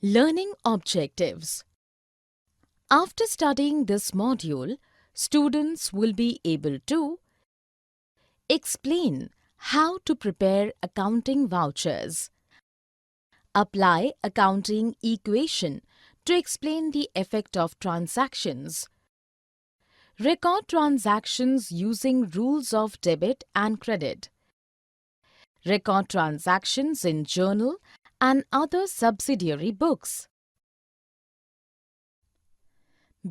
Learning objectives. After studying this module, students will be able to explain how to prepare accounting vouchers, apply accounting equation to explain the effect of transactions, record transactions using rules of debit and credit, record transactions in journal and other subsidiary books.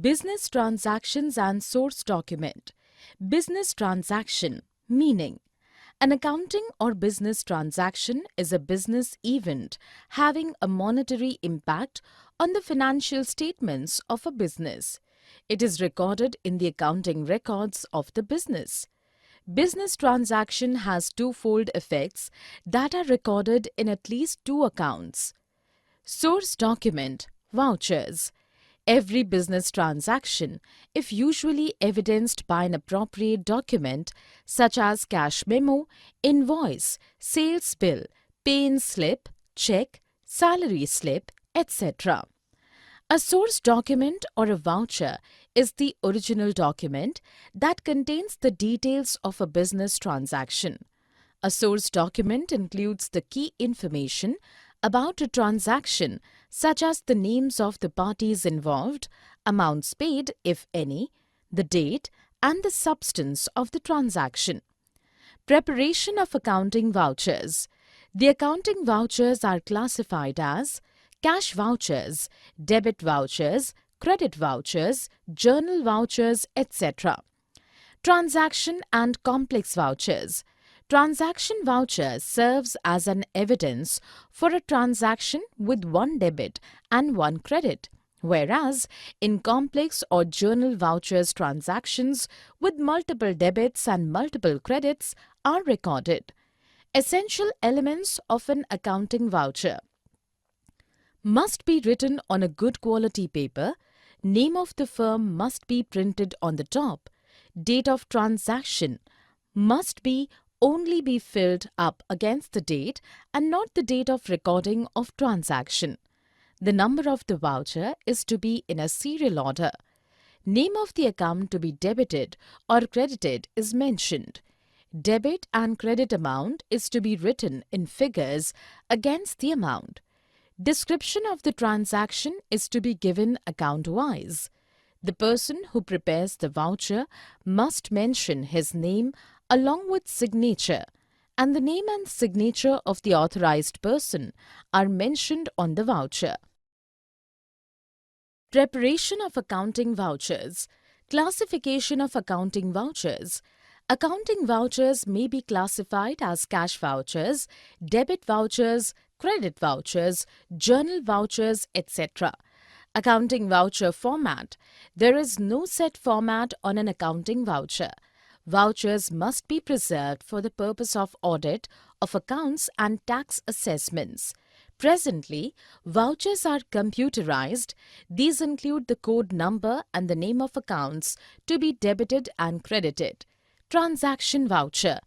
Business transactions and source document. Business transaction meaning an accounting or business transaction is a business event having a monetary impact on the financial statements of a business. It is recorded in the accounting records of the business. Business transaction has twofold effects that are recorded in at least two accounts. Source document, vouchers. Every business transaction, if usually evidenced by an appropriate document such as cash memo, invoice, sales bill, pay-in slip, check, salary slip, etc. A source document or a voucher is the original document that contains the details of a business transaction. A source document includes the key information about a transaction such as the names of the parties involved, amounts paid if any, the date and the substance of the transaction. Preparation of accounting vouchers. The accounting vouchers are classified as cash vouchers, debit vouchers, credit vouchers, journal vouchers, etc. Transaction and complex vouchers. Transaction voucher serves as an evidence for a transaction with one debit and one credit, whereas in complex or journal vouchers transactions with multiple debits and multiple credits are recorded. Essential elements of an accounting voucher must be written on a good quality paper, name of the firm must be printed on the top, date of transaction must only be filled up against the date and not the date of recording of transaction. The number of the voucher is to be in a serial order. Name of the account to be debited or credited is mentioned. Debit and credit amount is to be written in figures against the amount. Description of the transaction is to be given account-wise. The person who prepares the voucher must mention his name along with signature, and the name and signature of the authorized person are mentioned on the voucher. Preparation of accounting vouchers. Classification of accounting vouchers. Accounting vouchers may be classified as cash vouchers, debit vouchers, credit vouchers, journal vouchers, etc. Accounting voucher format. There is no set format on an accounting voucher. Vouchers must be preserved for the purpose of audit of accounts and tax assessments. Presently, vouchers are computerized. These include the code number and the name of accounts to be debited and credited. Transaction voucher.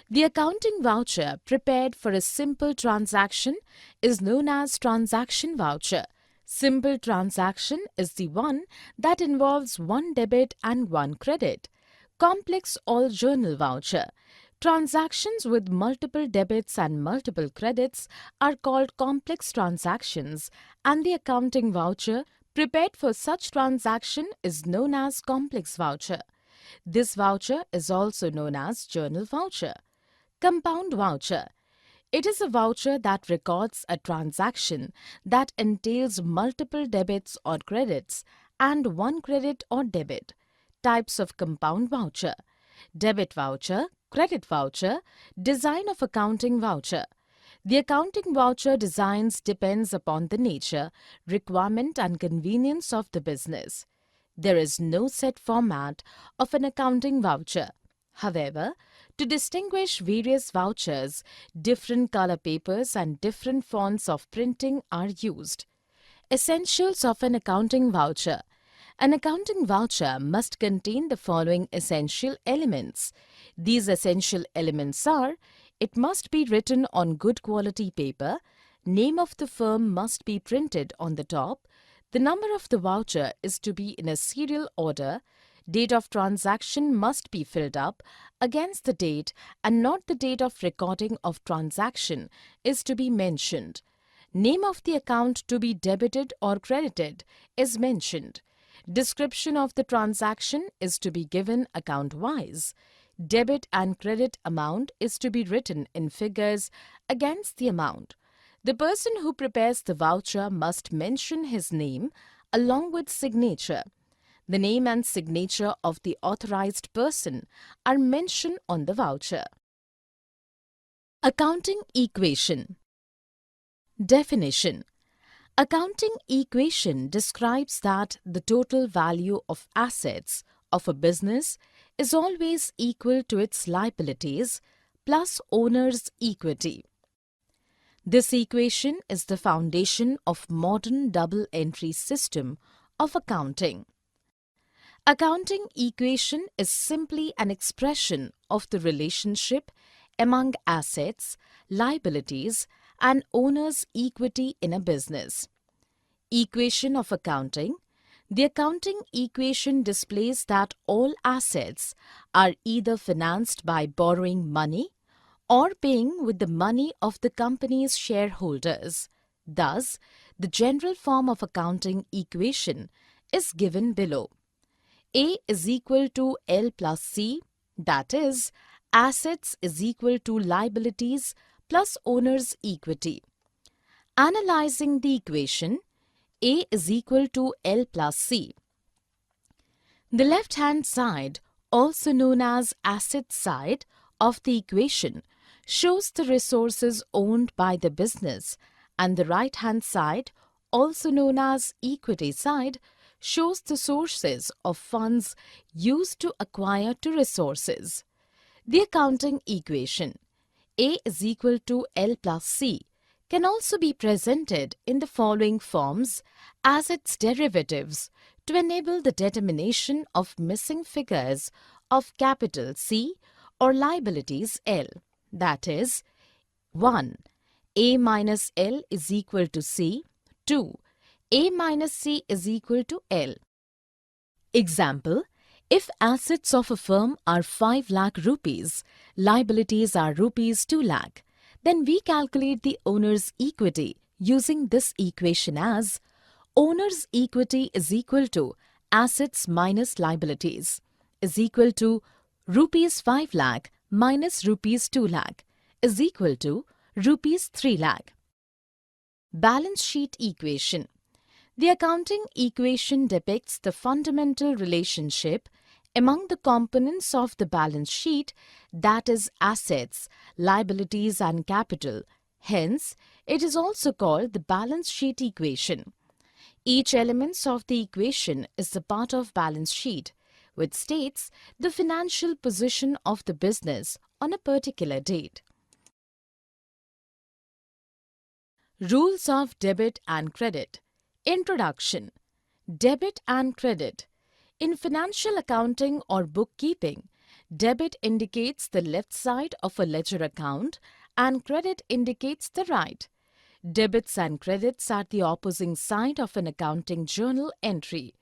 The accounting voucher prepared for a simple transaction is known as transaction voucher. Simple transaction is the one that involves one debit and one credit. Complex or journal voucher. Transactions with multiple debits and multiple credits are called complex transactions, and the accounting voucher prepared for such transaction is known as complex voucher. This voucher is also known as journal voucher. Compound voucher. It is a voucher that records a transaction that entails multiple debits or credits and one credit or debit. Types of compound voucher: debit voucher, credit voucher, design of accounting voucher. The accounting voucher designs depends upon the nature, requirement and convenience of the business. There is no set format of an accounting voucher. However, to distinguish various vouchers, different color papers and different fonts of printing are used. Essentials of an accounting voucher. An accounting voucher must contain the following essential elements. These essential elements are: it must be written on good quality paper, name of the firm must be printed on the top, the number of the voucher is to be in a serial order, date of transaction must be filled up against the date and not the date of recording of transaction is to be mentioned. Name of the account to be debited or credited is mentioned. Description of the transaction is to be given account-wise. Debit and credit amount is to be written in figures against the amount. The person who prepares the voucher must mention his name along with signature. The name and signature of the authorized person are mentioned on the voucher. Accounting equation. Definition. Accounting equation describes that the total value of assets of a business is always equal to its liabilities plus owner's equity. This equation is the foundation of modern double-entry system of accounting. Accounting equation is simply an expression of the relationship among assets, liabilities, and owner's equity in a business. Equation of accounting. The accounting equation displays that all assets are either financed by borrowing money or paying with the money of the company's shareholders. Thus, the general form of accounting equation is given below. A is equal to L plus C, that is, assets is equal to liabilities plus owner's equity. Analyzing the equation, A is equal to L plus C. The left-hand side, also known as asset side of the equation, shows the resources owned by the business, and the right-hand side, also known as equity side, shows the sources of funds used to acquire two resources. The accounting equation, A is equal to L plus C, can also be presented in the following forms as its derivatives to enable the determination of missing figures of capital C or liabilities L. That is, 1. A minus L is equal to C. 2. A minus C is equal to L. Example, if assets of a firm are 5 lakh rupees, liabilities are rupees 2 lakh, then we calculate the owner's equity using this equation as owner's equity is equal to assets minus liabilities is equal to rupees 5 lakh minus rupees 2 lakh is equal to rupees 3 lakh. Balance sheet equation. The accounting equation depicts the fundamental relationship among the components of the balance sheet, that is assets, liabilities and capital. Hence, it is also called the balance sheet equation. Each element of the equation is the part of balance sheet, which states the financial position of the business on a particular date. Rules of debit and credit. Introduction. Debit and credit. In financial accounting or bookkeeping, debit indicates the left side of a ledger account and credit indicates the right. Debits and credits are the opposing side of an accounting journal entry.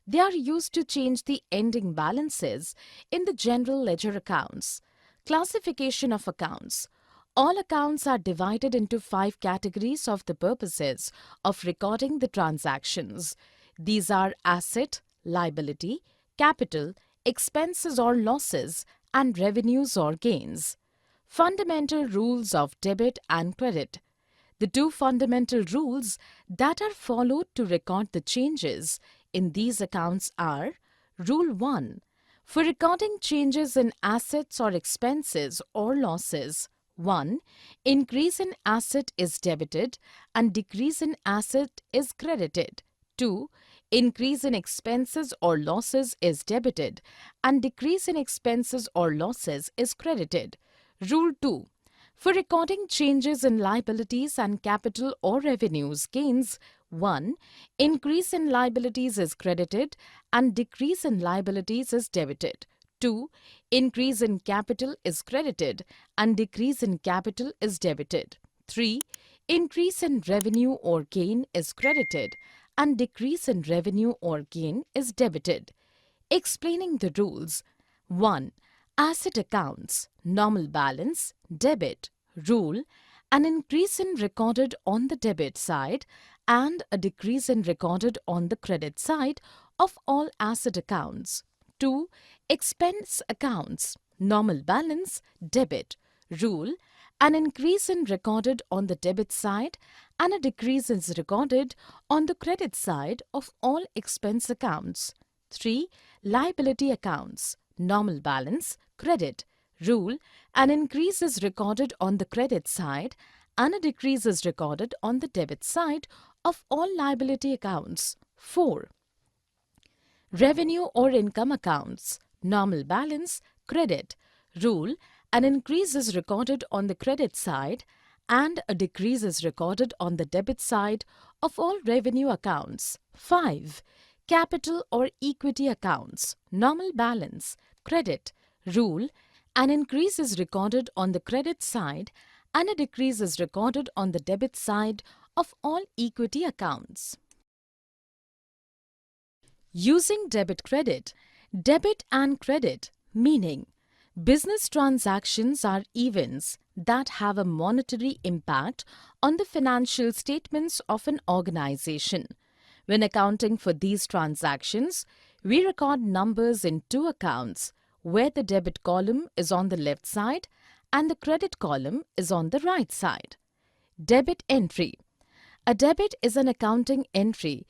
They are used to change the ending balances in the general ledger accounts. Classification of accounts. All accounts are divided into 5 categories of the purposes of recording the transactions. These are asset, liability, capital, expenses or losses, and revenues or gains. Fundamental rules of debit and credit. The two fundamental rules that are followed to record the changes in these accounts are: Rule 1. For recording changes in assets or expenses or losses, 1. Increase in asset is debited and decrease in asset is credited. 2. Increase in expenses or losses is debited and decrease in expenses or losses is credited. Rule 2. For recording changes in liabilities and capital or revenues gains, 1. Increase in liabilities is credited and decrease in liabilities is debited. 2. Increase in capital is credited and decrease in capital is debited. 3. Increase in revenue or gain is credited and decrease in revenue or gain is debited. Explaining the rules. 1. Asset accounts, normal balance, debit. Rule: an increase in recorded on the debit side and a decrease in recorded on the credit side of all asset accounts. 2. Expense accounts, normal balance, debit. Rule: an increase in recorded on the debit side and a decrease is recorded on the credit side of all expense accounts. 3. Liability accounts, normal balance, credit. Rule: an increase is recorded on the credit side and a decrease is recorded on the debit side of all liability accounts. 4. Revenue or income accounts, normal balance, credit. Rule: an increase is recorded on the credit side and a decrease is recorded on the debit side of all revenue accounts. 5. Capital or equity accounts, normal balance, credit. Rule: an increase is recorded on the credit side and a decrease is recorded on the debit side of all equity accounts. Using debit credit. Debit and credit, meaning business transactions are events that have a monetary impact on the financial statements of an organization. When accounting for these transactions, we record numbers in two accounts, where the debit column is on the left side and the credit column is on the right side. Debit entry. A debit is an accounting entry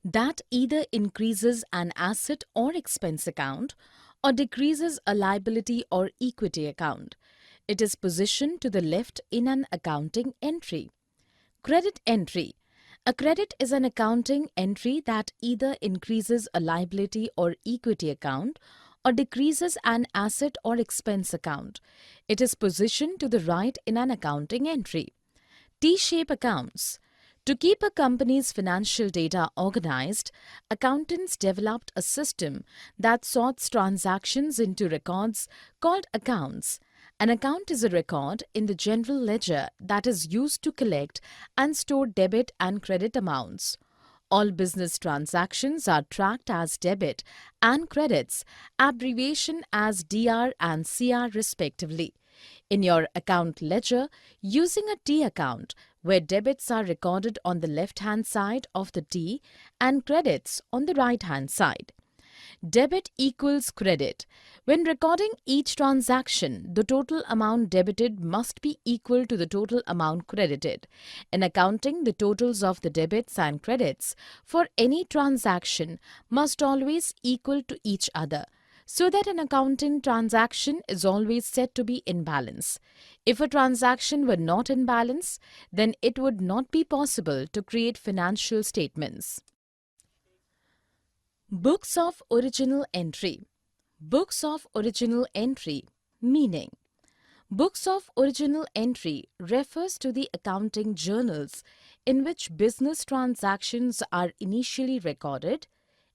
that either increases an asset or expense account or decreases a liability or equity account. It is positioned to the left in an accounting entry. Credit entry. A credit is an accounting entry that either increases a liability or equity account or decreases an asset or expense account. It is positioned to the right in an accounting entry. T-shape accounts. To keep a company's financial data organized, accountants developed a system that sorts transactions into records called accounts. An account is a record in the general ledger that is used to collect and store debit and credit amounts. All business transactions are tracked as debit and credits, abbreviation as DR and CR respectively. In your account ledger, using a T account, where debits are recorded on the left-hand side of the T and credits on the right-hand side. Debit equals credit. When recording each transaction, the total amount debited must be equal to the total amount credited. In accounting, the totals of the debits and credits for any transaction must always equal to each other, so that an accounting transaction is always said to be in balance. If a transaction were not in balance, then it would not be possible to create financial statements. Books of original entry. Books of original entry, meaning books of original entry refers to the accounting journals in which business transactions are initially recorded.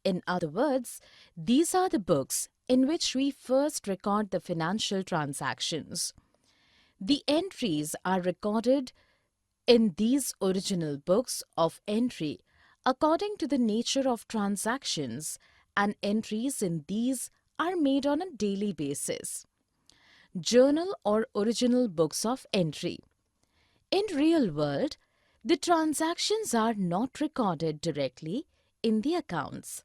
In other words, these are the books in which we first record the financial transactions. The entries are recorded in these original books of entry according to the nature of transactions, and entries in these are made on a daily basis. Journal or original books of entry. In real world, the transactions are not recorded directly in the accounts.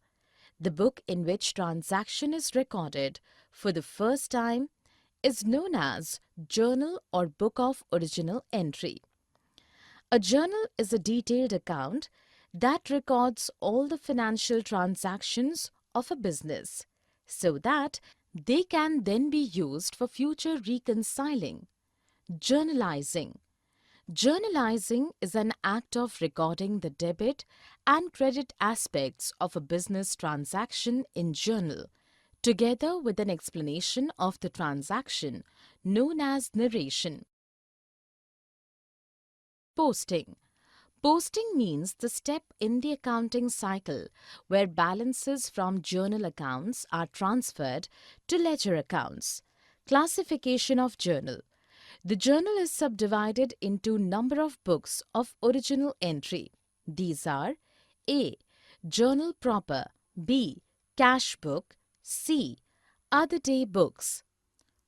The book in which transaction is recorded for the first time is known as journal or book of original entry. A journal is a detailed account that records all the financial transactions of a business so that they can then be used for future reconciling. Journalizing. Journalizing is an act of recording the debit and credit aspects of a business transaction in journal, together with an explanation of the transaction known as narration. Posting. Posting means the step in the accounting cycle where balances from journal accounts are transferred to ledger accounts. Classification of journal. The journal is subdivided into number of books of original entry. These are A. Journal proper, B. Cash book, C. Other day books.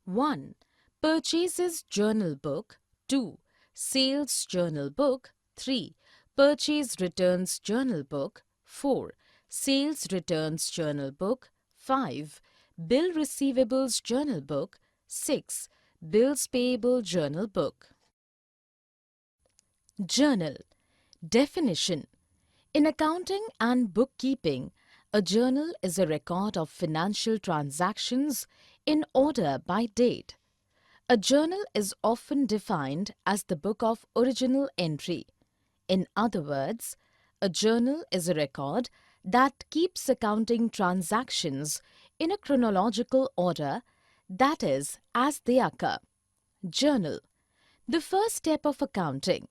1. Purchases journal book, 2. Sales journal book, 3. Purchase returns journal book, 4. Sales returns journal book, 5. Bill receivables journal book, 6. Bills payable journal book. Journal. Definition. In accounting and bookkeeping, a journal is a record of financial transactions in order by date. A journal is often defined as the book of original entry. In other words, a journal is a record that keeps accounting transactions in a chronological order, that is, as they occur. Journal. The first step of accounting.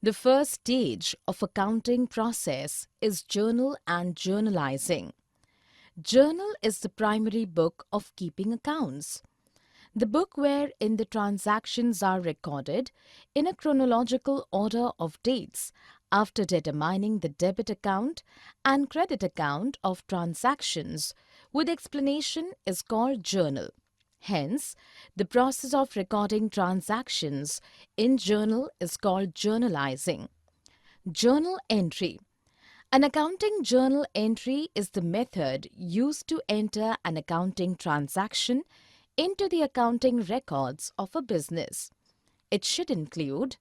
The first stage of accounting process is journal and journalizing. Journal is the primary book of keeping accounts. The book wherein the transactions are recorded in a chronological order of dates after determining the debit account and credit account of transactions with explanation is called journal. Hence, the process of recording transactions in journal is called journalizing. Journal entry. An accounting journal entry is the method used to enter an accounting transaction into the accounting records of a business. It should include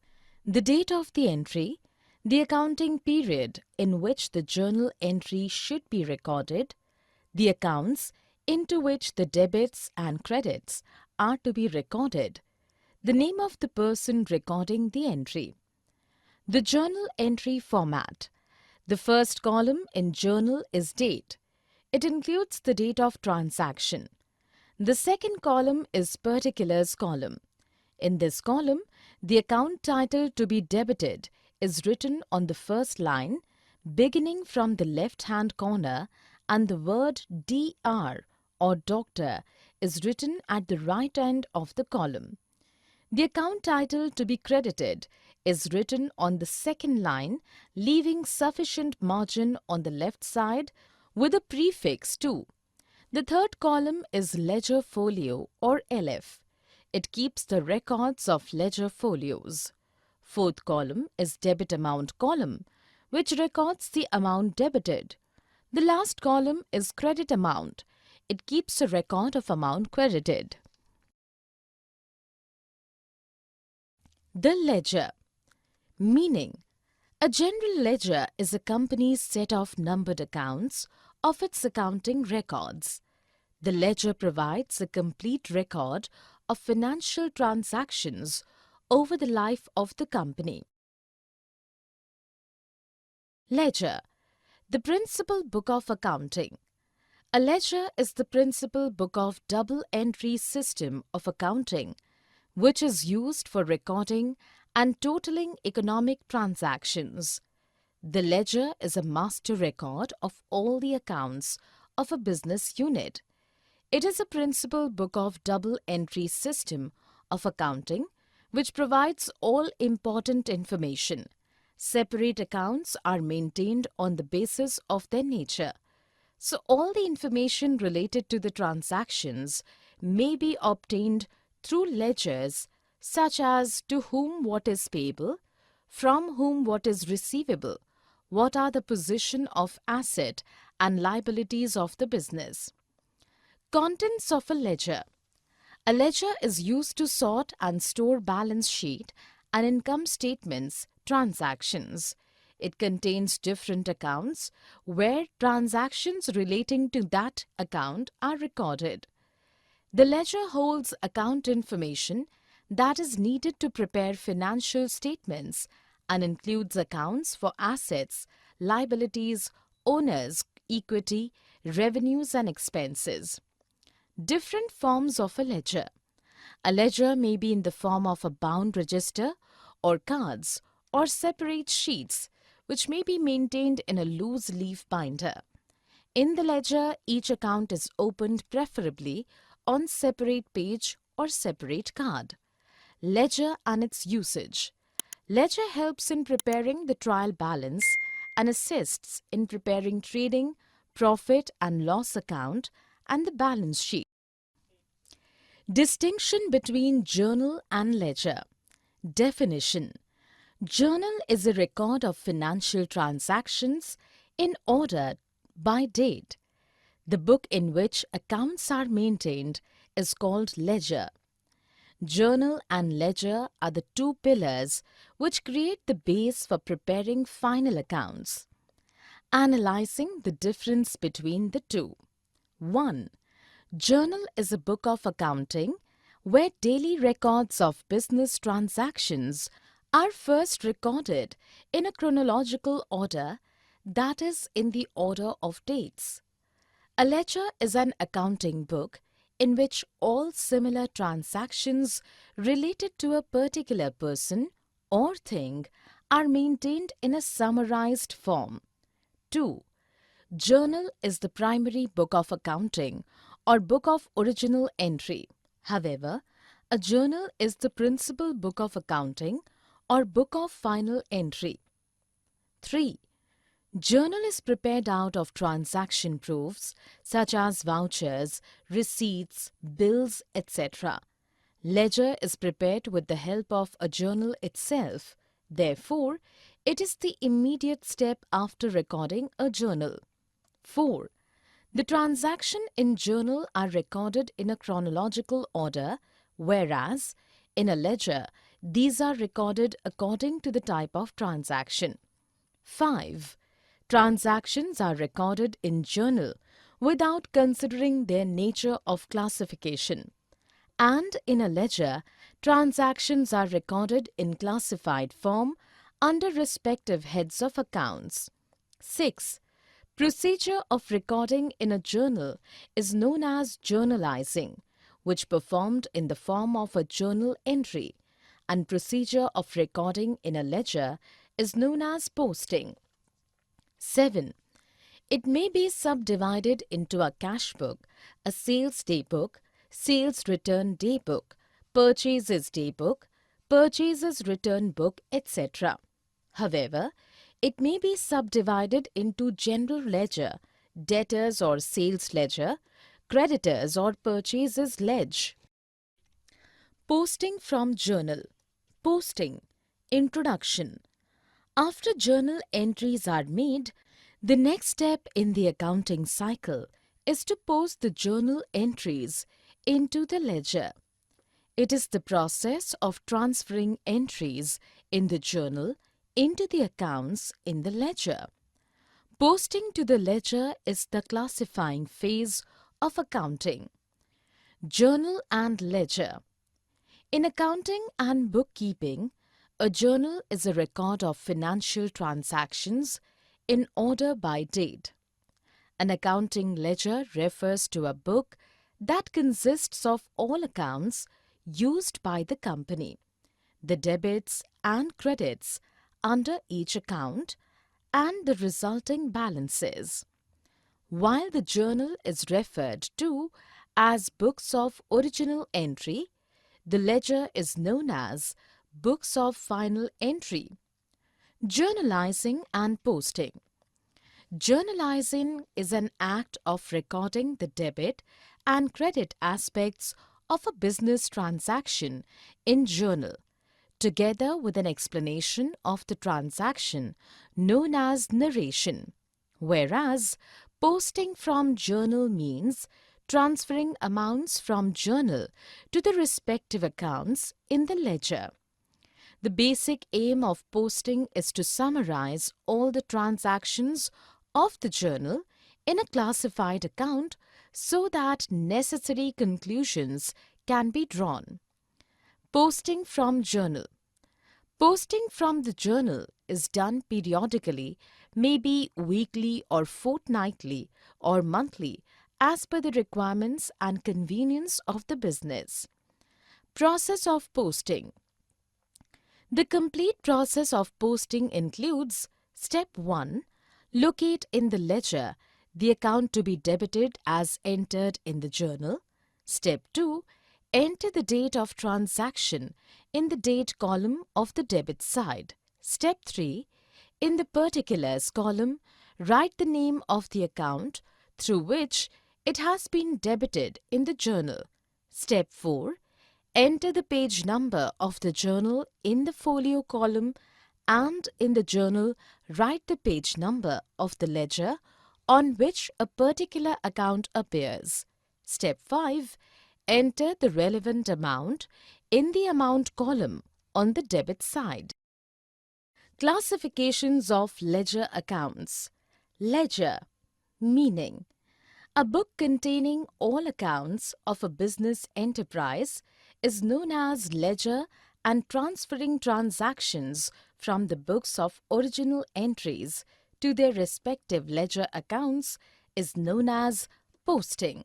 the date of the entry, the accounting period in which the journal entry should be recorded, the accounts into which the debits and credits are to be recorded, the name of the person recording the entry. The journal entry format. The first column in journal is date. It includes the date of transaction. The second column is particulars column. In this column, the account title to be debited is written on the first line, beginning from the left-hand corner, and the word Dr. or doctor is written at the right end of the column. The account title to be credited is written on the second line, leaving sufficient margin on the left side with a prefix to. The third column is ledger folio or LF. It keeps the records of ledger folios. Fourth column is debit amount column, which records the amount debited. The last column is credit amount. It keeps a record of amount credited. The ledger. Meaning, a general ledger is a company's set of numbered accounts of its accounting records. The ledger provides a complete record of financial transactions over the life of the company. Ledger. The principal book of accounting. A ledger is the principal book of double-entry system of accounting, which is used for recording and totaling economic transactions. The ledger is a master record of all the accounts of a business unit. It is a principal book of double-entry system of accounting which provides all important information. Separate accounts are maintained on the basis of their nature. So all the information related to the transactions may be obtained through ledgers such as to whom what is payable, from whom what is receivable, what are the position of asset and liabilities of the business. Contents of a ledger. A ledger is used to sort and store balance sheet and income statements, transactions. It contains different accounts where transactions relating to that account are recorded. The ledger holds account information that is needed to prepare financial statements and includes accounts for assets, liabilities, owners, equity, revenues and expenses. Different forms of a ledger. A ledger may be in the form of a bound register or cards or separate sheets which may be maintained in a loose leaf binder. In the ledger, each account is opened preferably on separate page or separate card. Ledger and its usage. Ledger helps in preparing the trial balance and assists in preparing trading, profit and loss account and the balance sheet. Distinction between journal and ledger. Definition. Journal is a record of financial transactions in order by date. The book in which accounts are maintained is called ledger. Journal and ledger are the two pillars which create the base for preparing final accounts. Analyzing the difference between the two. 1. Journal is a book of accounting where daily records of business transactions are first recorded in a chronological order, that is, in the order of dates. A ledger is an accounting book in which all similar transactions related to a particular person or thing are maintained in a summarized form. 2. Journal is the primary book of accounting or book of original entry. However, a journal is the principal book of accounting or book of final entry. 3. Journal is prepared out of transaction proofs such as vouchers, receipts, bills, etc. Ledger is prepared with the help of a journal itself. Therefore, it is the immediate step after recording a journal. 4. The transactions in journal are recorded in a chronological order, whereas in a ledger, these are recorded according to the type of transaction. 5. Transactions are recorded in journal without considering their nature of classification. And in a ledger, transactions are recorded in classified form under respective heads of accounts. 6. Procedure of recording in a journal is known as journalizing, which performed in the form of a journal entry, and procedure of recording in a ledger is known as posting. 7. It may be subdivided into a cash book, a sales day book, sales return day book, purchases day book, purchases return book, etc. However, it may be subdivided into general ledger, debtors or sales ledger, creditors or purchases ledge. Posting from journal. Posting. Introduction. After journal entries are made, the next step in the accounting cycle is to post the journal entries into the ledger. It is the process of transferring entries in the journal into the accounts in the ledger. Posting to the ledger is the classifying phase of accounting. Journal and ledger. In accounting and bookkeeping, a journal is a record of financial transactions in order by date. An accounting ledger refers to a book that consists of all accounts used by the company, the debits and credits under each account, and the resulting balances. While the journal is referred to as books of original entry, the ledger is known as books of final entry. Journalizing and posting. Journalizing is an act of recording the debit and credit aspects of a business transaction in journal, together with an explanation of the transaction known as narration, whereas posting from journal means transferring amounts from journal to the respective accounts in the ledger. The basic aim of posting is to summarize all the transactions of the journal in a classified account so that necessary conclusions can be drawn. Posting from journal. Posting from the journal is done periodically, maybe weekly or fortnightly or monthly, as per the requirements and convenience of the business. Process of posting. The complete process of posting includes Step 1. Locate in the ledger the account to be debited as entered in the journal. Step 2. Enter the date of transaction in the date column of the debit side. Step 3. In the particulars column, write the name of the account through which it has been debited in the journal. Step 4. Enter the page number of the journal in the folio column, and in the journal write the page number of the ledger on which a particular account appears. Step 5. Enter the relevant amount in the amount column on the debit side. Classifications of ledger accounts. Ledger, meaning a book containing all accounts of a business enterprise is known as ledger, and transferring transactions from the books of original entries to their respective ledger accounts is known as posting.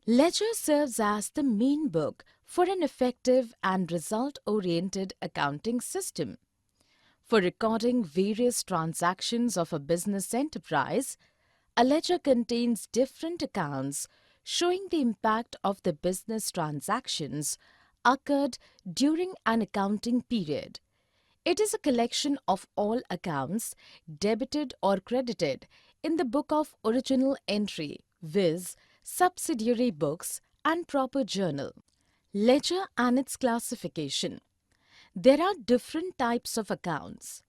Ledger serves as the main book for an effective and result-oriented accounting system. For recording various transactions of a business enterprise, a ledger contains different accounts showing the impact of the business transactions occurred during an accounting period. It is a collection of all accounts debited or credited in the book of original entry, viz. Subsidiary books and proper journal. Ledger and its classification. There are different types of accounts.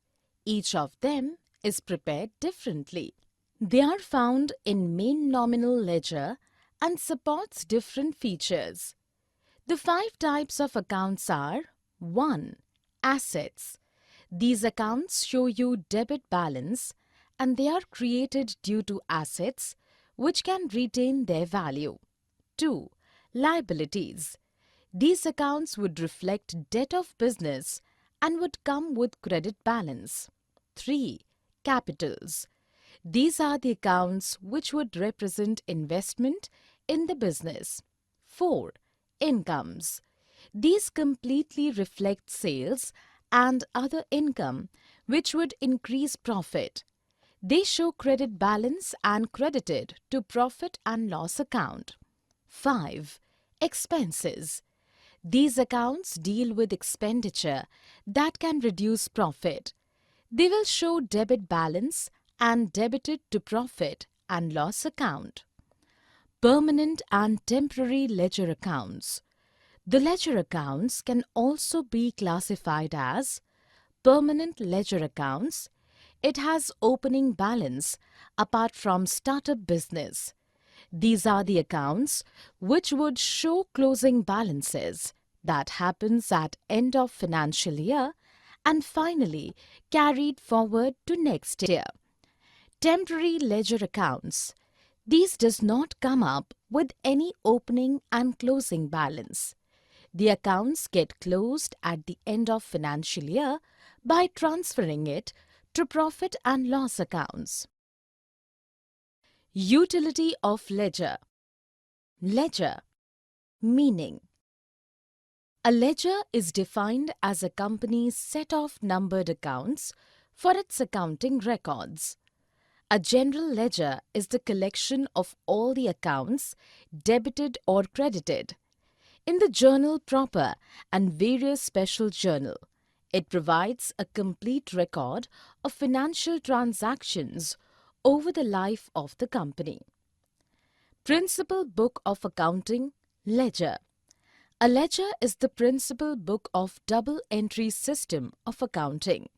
Each of them is prepared differently. They are found in main nominal ledger and supports different features. The 5 types of accounts are: 1. Assets. These accounts show you debit balance, and they are created due to assets which can retain their value. 2. Liabilities. These accounts would reflect debt of business and would come with credit balance. 3. Capitals. These are the accounts which would represent investment in the business. 4. Incomes. These completely reflect sales and other income which would increase profit. They show credit balance and credited to profit and loss account. 5. Expenses. These accounts deal with expenditure that can reduce profit. They will show debit balance and debited to profit and loss account. Permanent and temporary ledger accounts. The ledger accounts can also be classified as permanent ledger accounts. It has opening balance apart from startup business. These are the accounts which would show closing balances that happens at end of financial year and finally carried forward to next year. Temporary ledger accounts. These does not come up with any opening and closing balance. The accounts get closed at the end of financial year by transferring it to profit and loss accounts. Utility of ledger. Ledger, meaning a ledger is defined as a company's set of numbered accounts for its accounting records. A general ledger is the collection of all the accounts debited or credited in the journal proper and various special journal. It provides a complete record of financial transactions over the life of the company. Principal book of accounting, ledger. A ledger is the principal book of double entry system of accounting,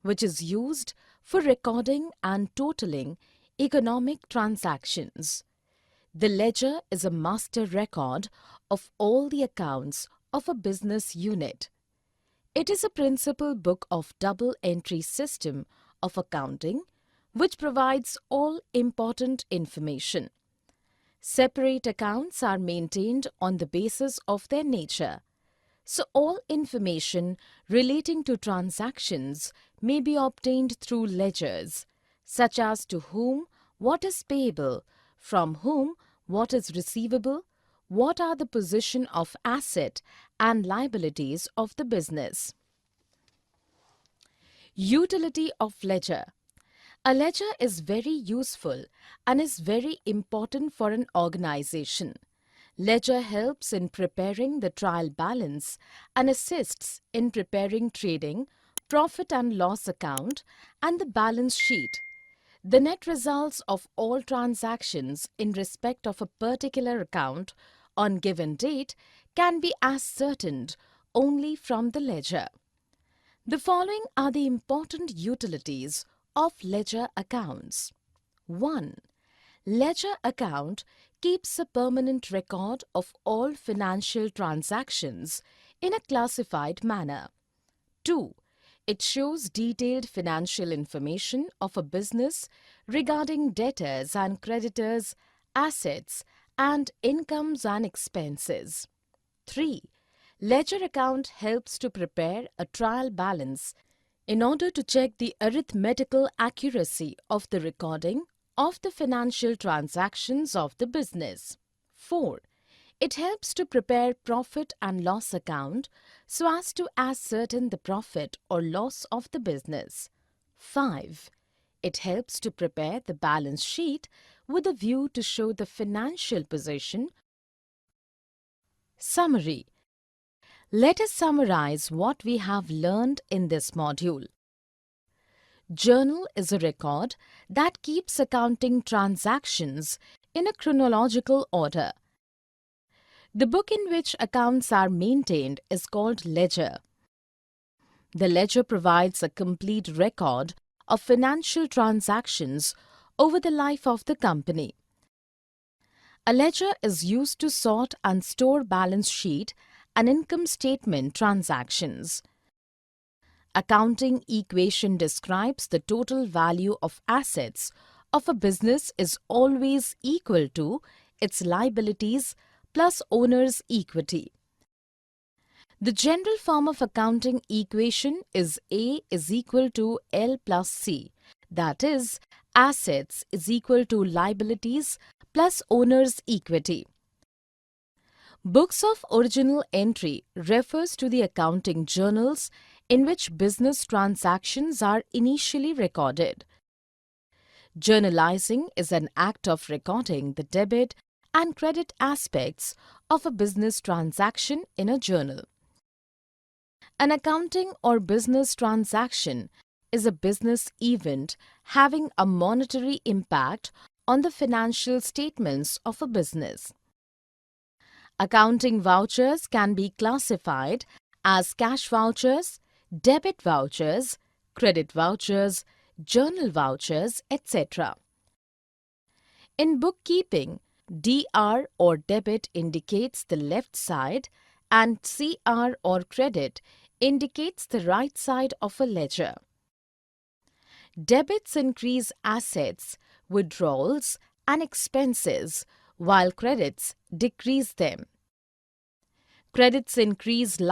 which is used for recording and totaling economic transactions. The ledger is a master record of all the accounts of a business unit. It is a principal book of double entry system of accounting which provides all important information. Separate accounts are maintained on the basis of their nature, so all information relating to transactions may be obtained through ledgers, such as to whom what is payable, from whom what is receivable, what are the position of asset and liabilities of the business. Utility of ledger. A ledger is very useful and is very important for an organization. Ledger helps in preparing the trial balance and assists in preparing trading, profit and loss account and the balance sheet. The net results of all transactions in respect of a particular account on given date can be ascertained only from the ledger. The following are the important utilities of ledger accounts. 1. Ledger account keeps a permanent record of all financial transactions in a classified manner. 2. It shows detailed financial information of a business regarding debtors and creditors, assets, and incomes and expenses. 3. Ledger account helps to prepare a trial balance in order to check the arithmetical accuracy of the recording of the financial transactions of the business. 4. It helps to prepare profit and loss account so as to ascertain the profit or loss of the business. 5. It helps to prepare the balance sheet with a view to show the financial position. Summary. Let us summarize what we have learned in this module. Journal is a record that keeps accounting transactions in a chronological order. The book in which accounts are maintained is called ledger. The ledger provides a complete record of financial transactions over the life of the company. A ledger is used to sort and store balance sheet and income statement transactions. Accounting equation describes the total value of assets of a business is always equal to its liabilities plus owner's equity. The general form of accounting equation is A is equal to L plus C, that is, assets is equal to liabilities plus owner's equity. Books of original entry refers to the accounting journals in which business transactions are initially recorded. Journalizing is an act of recording the debit and credit aspects of a business transaction in a journal. An accounting or business transaction is a business event having a monetary impact on the financial statements of a business. Accounting vouchers can be classified as cash vouchers, debit vouchers, credit vouchers, journal vouchers, etc. In bookkeeping, DR or debit indicates the left side and CR or credit indicates the right side of a ledger. Debits increase assets, withdrawals, and expenses, while credits decrease them. Credits increase